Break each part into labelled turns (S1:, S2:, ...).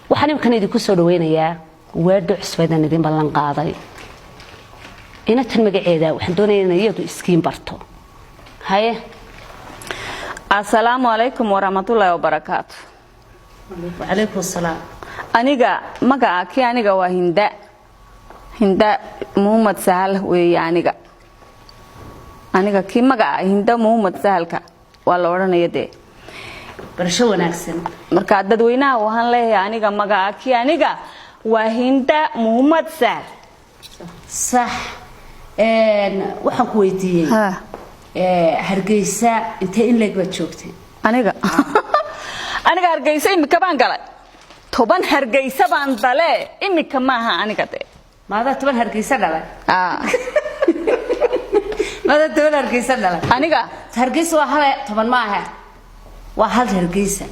S1: waxaan imkan idinku soo dhaweynayaa weedho cusbaydan idin ballan qaaday ina tan magaceeda waxaan doonayaa in iyadu iskiin barto haye
S2: assalaamu alaykum warahmatullahi wabarakatuh
S1: wa alaykum asalaam
S2: aniga magaca kii aniga waa hinda Muhammad Sahal weey aniga kii magaca hinda Muhammad Sahalka waa la oranayaa
S1: barasho wanaagsan
S2: marka dadweynaha waxaan leeyahay aniga magaca kii aniga waa hinda Muhammad Sahal
S1: صح waxaan ku weydiiyay Hargeysa intee in leeg baad joogtay
S2: aniga Hargeysa imika baan galay 10 Hargeysa baan dale imika maaha aniga
S1: maada 10 Hargeysa dhalay maada 10 Hargeysa dhalay
S2: aniga
S1: Hargeysa waa hal 10 maaha waa hal Hargeysa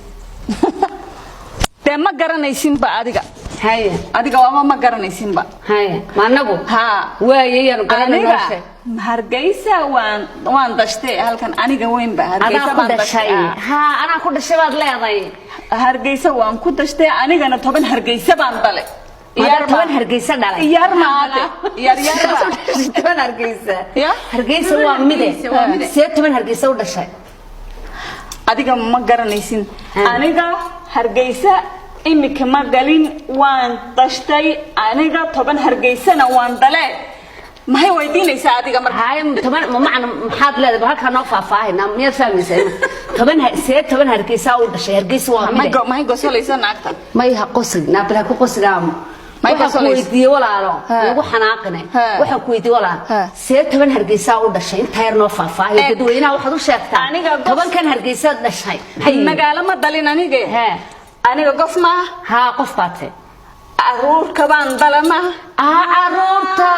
S2: ma garanaysin ba adiga
S1: haye
S2: adiga waa ma garanaysin ba
S1: haye maanagu
S2: ha
S1: waayeen garanaysa
S2: Hargeysa waan dashtay halkan aniga weyn ba
S1: Hargeysa baan dashay ha ana ku dashay baad leedahay
S2: Hargeysa waan ku dashtay anigana 10 Hargeysa baan dalay
S1: yar 10 Hargeysa dhalay
S2: yar maade yar
S1: 10 Hargeysa Hargeysa waa mide 10 Hargeysa u dashay
S2: adiga ma garanaysin aniga Hargeysa imika ma galin waan dashtay aniga 10 Hargeysana waan dalay ma hay weydiinaysa adiga marka
S1: hay 10 ma macna maxaad leedahay halka noo faahfaahin ma fahmaysaa 10 Hargeysa u dashay Hargeysa waa mid
S2: ma hay gosolaysa naagta
S1: ma ha qosid naabla ku qosigaam ma weydiiyay walaalo ugu xanaaqnay waxa ku weydiiyay walaal 10 Hargeysa u dashay inta yar noo faahfaahin dadweynaha waxaad u sheegtaa 10 kan Hargeysa dashay
S2: magaalo ma dalin aniga qof ma
S1: ha qof baatay
S2: aruurka baan dalama
S1: aruurta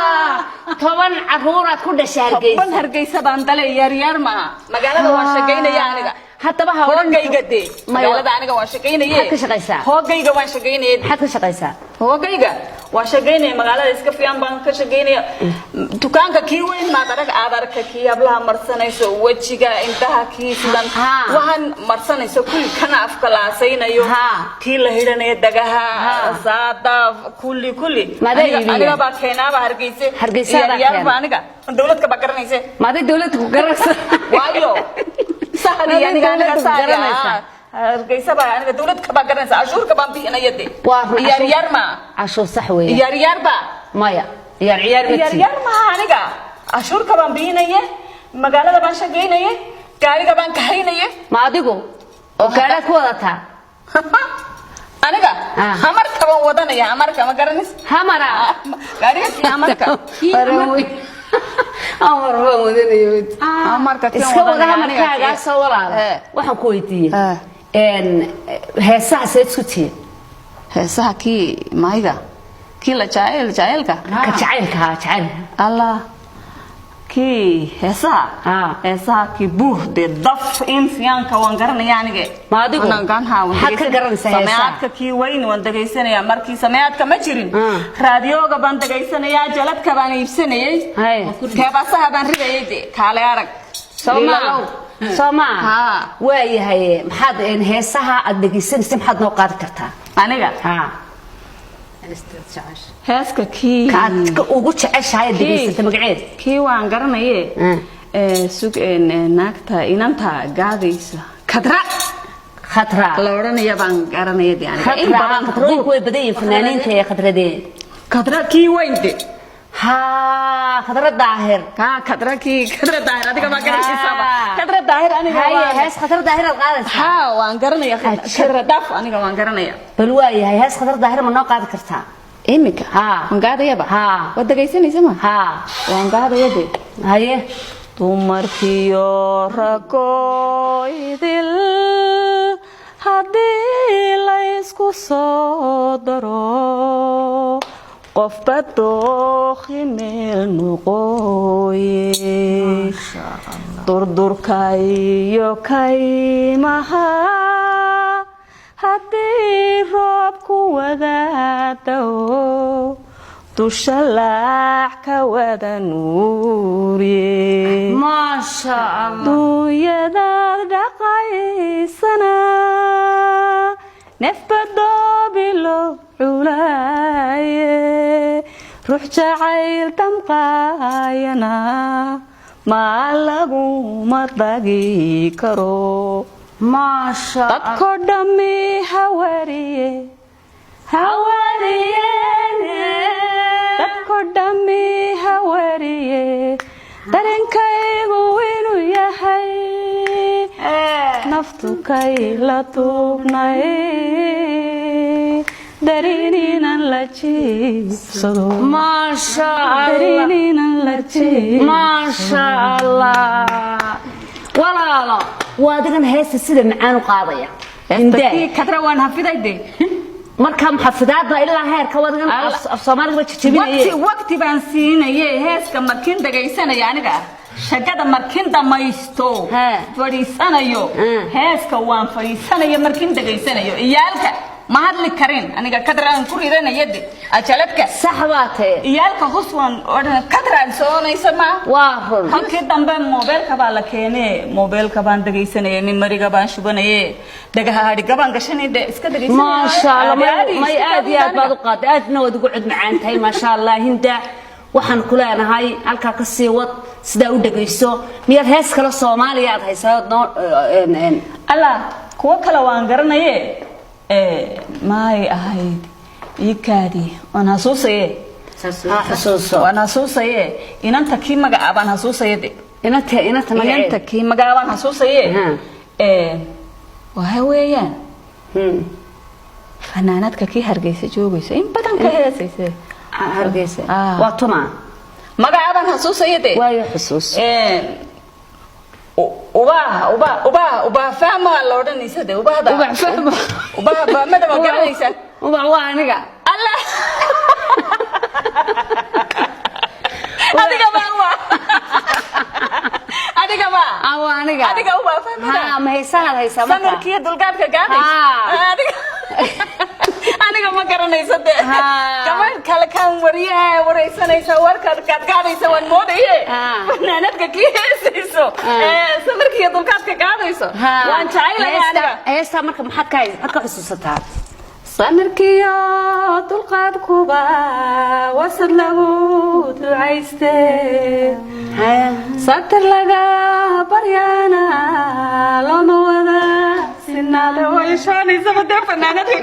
S1: 10 aruuraad ku dhashay Hargeysa
S2: 10 Hargeysa baan dalay yar ma magaalada waan shaqeynaya aniga
S1: haddaba
S2: hoogayga magaalada aniga waan shaqeynayay
S1: ka shaqeysaa
S2: hoogayga waan shaqeynayay
S1: maxaad ka shaqeysaa
S2: hoogayga waan shaqeynayay magaalada iska fiican baan ka shaqeynayay dukaanka kii weyn ma adarka kii hablaha marsanayso wajiga intaha kii sidan waxaan marsanayso kulli kana afka laasaynayo kii la hidhanayo dagaha saada kulli aniga baa keenaba Hargeysa yar baa aniga dawladka ba garanaysa
S1: maada dawladku garanaysa
S2: waayo sahadi aniga garanaysa Hargeysa baa aniga dawladka ba garanaysa ashuurka baan bixinayade yar ma
S1: ashuur sax weey
S2: yar ba
S1: maya yar
S2: ma aniga ashuurka baan bixinayay magaalada baan shaqeynayay gaariga baan ka haynayay
S1: ma adigu oo gaariga ku wadata
S2: aniga hamarka baan wadanaya hamarka ma garanaysa
S1: hamara
S2: gaariga hamarka
S1: amar baan wadanayo
S2: hamarka
S1: iska wadaha markaaga soo walaal waxaan ku weydiiyay heesaha seedsutii
S2: heesaha kii mayga kii la jacaylka
S1: ka jacaylka
S2: Allah kii heesaha kii buuxde daf insiyaanka waan garanaya aniga
S1: ma adigu
S2: waxaad
S1: ka garanaysaa
S2: sameeyadka kii weyn waan dhageysanaya markii sameeyadka ma jirin raadiyooga baan dhageysanaya jaladka baan iibsanayay teebasaha baan ridayay kaale arag
S1: Soma waayahay maxaad heesaha aad dhageysanaysaa maxaad noo qaadi kartaa
S2: aniga heeska kii
S1: ka ugu jeceshahay dhageysata magaceed
S2: kii waan garanayay sug naagta inanta gaadaysa khadra la oranaya baan garanayay
S1: in badan khadrooyinku way badan yihiin fanaaniinta ee khadra
S2: kii weynde
S1: khadra daahir
S2: adiga ma garanaysaa khadra daahir aniga
S1: hees khadra daahir qaadaysa
S2: waan garanaya khadra daaf aniga waan garanaya
S1: bal waayahay hees khadra daahir ma noo qaadi kartaa
S2: imika waan gaadayaba wad dhageysanaysa ma waan gaadayade
S1: haye
S2: dumarkiyo ragoydil haddii la isku soo daro qofba dooqi meel noqoye durdurka iyo kaymaha haddii roobku wadaadao dusha laac ka wada nuuriye
S1: maasha Allah
S2: duuyadaad dhaqaysana nefba doobilo علاي روح جعيل دمقاينا ما لغو مطاقي كرو
S1: ما شاء الله
S2: dadko dhammi hawariye darinkaygu inuu yahay naftu kay la tuubnay darininan la jiibsado
S1: ما شاء الله
S2: darininan la jiibsado
S1: ما شاء الله walaalo waa adigan heesta sida macaan u qaadaya
S2: intii kadra waan hafiday
S1: marka maxafidaadda ilaa heerka wadagan af Soomaaliga jajabinayay
S2: waqti baan siinayay heeska markin dhageysanaya aniga shaqada markin dhamaysto fariisanayo heeska waan fariisanayo markin dhageysanayo iyaalka ma hadli karin aniga kadraan ku ridanayade ajaladka
S1: saxbaatay
S2: iyaalka huswan oran kadraan soonaysa ma
S1: waa run
S2: halkii dambe mobilka baa la keenay mobilka baan dhageysanayay nimariga baan shubanayay dhagaha hadhiga baan gashanayay iska dhageysanayay
S1: ما شاء الله ما aad iyo aad baad u qaad aadna wad ugu cid macaan tahay ma sha Allah hinda waxaan ku leenahay halka ka sii wad sida u dhageyso miyad hees kale Soomaaliya aad haysaa
S2: alla kuwa kale waan garanayay maay ahayd ikaadi waan xasuusaye waan xasuusaye inanta kii magacaabaan xasuusaye inanta kii magacaabaan xasuusaye waxa weeyaan fanaanadka kii Hargeysa joogaysa in badan ka heesaysa
S1: Hargeysa waa tuma
S2: magacaabaan xasuusaye
S1: waayo xusuus
S2: uba fahma la oranaysa de uba fahma uba ma daba garanaysa
S1: uba waa aniga
S2: Allah adiga
S1: aniga
S2: uba fahma
S1: ha ma haysa
S2: sanadkii dulgaadka gaadaysa aniga ma garanaysa de gabar kale kan wareysanaysa warkaad gaadaysa waan moodaye fanaanadka kii heesayso sanadkii dulgaadka gaadayso waan jecelahay aniga
S1: heesta marka maxaad ka xusuusataa
S2: sanadkii dulgaadkuba wasad lagu ducayste satar laga baryana lama wada sinaada way shaanaysa bada fanaanadka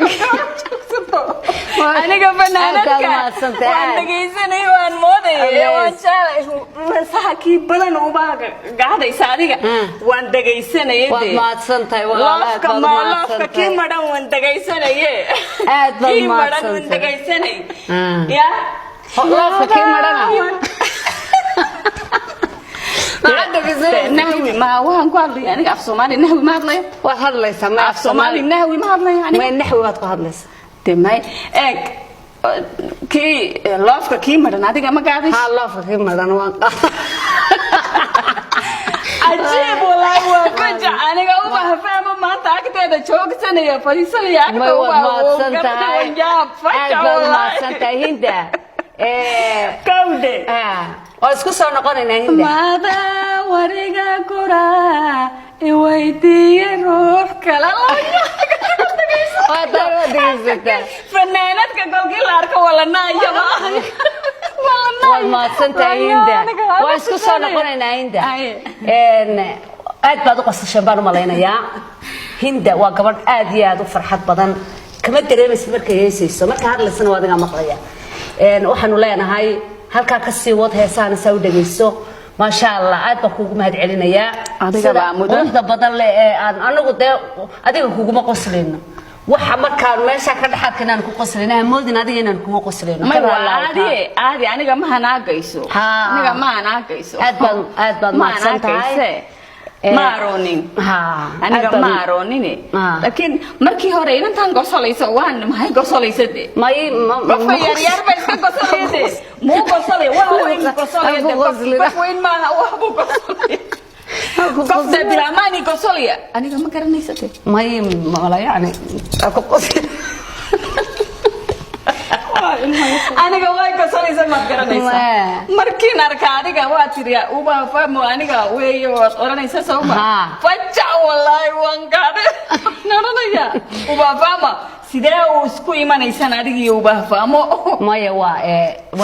S2: aniga fanaanadka waan dhageysanay waan moodaye waan jecelahay saxakii badan uba gaadaysa adiga waan dhageysanay
S1: waad maadsantahay
S2: walaalaha kii madan waan dhageysanay
S1: aad baad maadsantahay
S2: dhageysanay ya
S1: lafka kii madan
S2: نهوي ما وهن قال يعني في الصومالي نهوي ما هضلي
S1: وهضليسا ما
S2: في الصومالي نهوي ما هضلي يعني
S1: ما النحوي ما تهضليسا
S2: تماي اك كي لافك كي مرنا ديك ما قاعدش
S1: ها لافك كي مرنا وان
S2: عجيب والله وفجع انا قوم فاهمه ما تاكتها جوجتنا يا فريسه يا
S1: ما هو سنتها
S2: يا فجع والله
S1: ما سنتها هندا
S2: كودي
S1: واسكو سو نقونينا هندا
S2: ماذا وريغا كورا ويدي روح كلا فنانتك قولكي لاركا ولا نايا
S1: ما سنتها هندا واسكو سو نقونينا هندا aad baad u qasashay baan malaynayaa hinda waa gabadh aad iyo aad u farxad badan kama dareemaysid markay heesayso marka hadlaysana waa adiga maqlaya waxaanu leenahay halka ka sii wad heesana soo dhageyso ma sha Allah aad baan kugu mahad celinayaa
S2: adiga baa
S1: muddo badan le anagu adiga kugu ma qosleyno waxa markaan meesha ka dhaxadkanaan ku qosleyna moodin adiga inaan kugu qosleyno
S2: ma aadi aniga ma hanaagayso aad baan ma santahay maaronin aniga maaronin laakiin markii hore intaan gosolayso waan maxay gosolaysadde
S1: may
S2: yar bay iska gosolayde muu gosolay waa weyn gosolayde weyn ma wax buu gosolay qofta bilaamani gosolaya aniga ma garanaysate
S1: may mala yani aku qoslay
S2: aniga way gosolaysa ma garanaysa markiin arka adiga waa tiriya uba fahmo aniga weeyo oranaysa sawma faja wallahi waan gaade naranaya uba fahma sidee uu isku imanaysan adigii u baahfaamo
S1: maya waa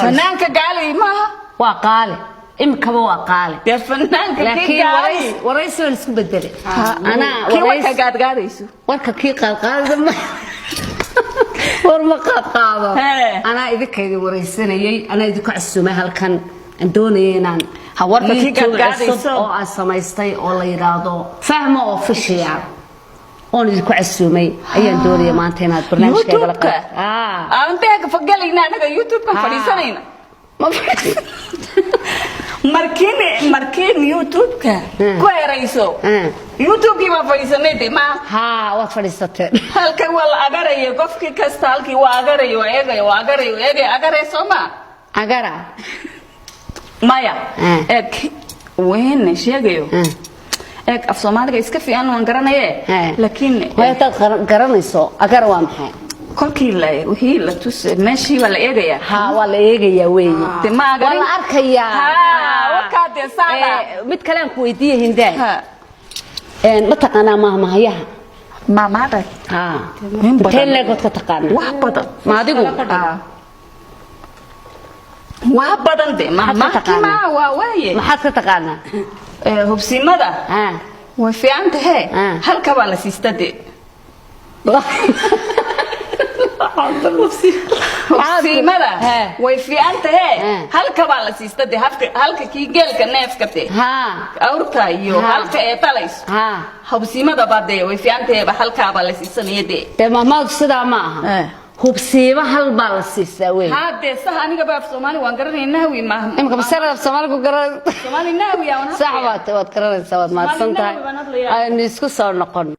S2: fanaanka gaali ma
S1: waa qaali imka waa qaali
S2: dee fanaanka
S1: laakiin waraysi wal isku bedelay ana
S2: waraysi gaadgaadayso
S1: warka kii qalqaada ma war ma qaado ana idinkeedii waraysanayay ana idinku casuumay halkan aan doonayay inaan
S2: warka kii gaadgaadayso
S1: oo aan samaystay oo la yiraahdo fahmo official oo idinku casuumay ayaan doonayay maanta inaad barnaamijkeeda la qaado
S2: aan beeg fagalina anaga YouTube ka fadhiisanayna markiin YouTube ka ku erayso YouTube ki ma fadhiisanay ma
S1: waa fadhiisatay
S2: halka wal agarayo qofkii kasta halkii waa agarayo agarayso ma
S1: agara
S2: maya وين sheegayo af Soomaaliga iska fiican waan garanaye laakiin
S1: way taad garanayso agar waa maxay
S2: kolkii la wixii la tusay meeshii wala eegaya
S1: waa la eegaya weeye
S2: timaaga
S1: wala arkaya
S2: wakaade saala
S1: mid kale aan ku weydiiyay hindaa ma taqaanaa mahmahayaha
S2: maamada
S1: tele god ka taqaanaa
S2: wax badan
S1: ma adigu
S2: waa badan de ma waa waaye
S1: maxaad ka taqaanaa
S2: hubsimada way fiican tahay halka baa la siistade hubsimada way fiican tahay halka baa la siistade halka kii geelka neefka te awrta iyo halka ee talayso hubsimada baade way fiican tahay halka baa la siisanayade
S1: maamaad sidaa ma aha hubsiiba hal baa la siisaa weey
S2: haddee sax aniga baa Soomaali waan garanayna wi ma
S1: imka basara Soomaali ku garan
S2: Soomaali naawi aan
S1: sax waad garanaysaa waad maadsan tahay aan isku soo noqon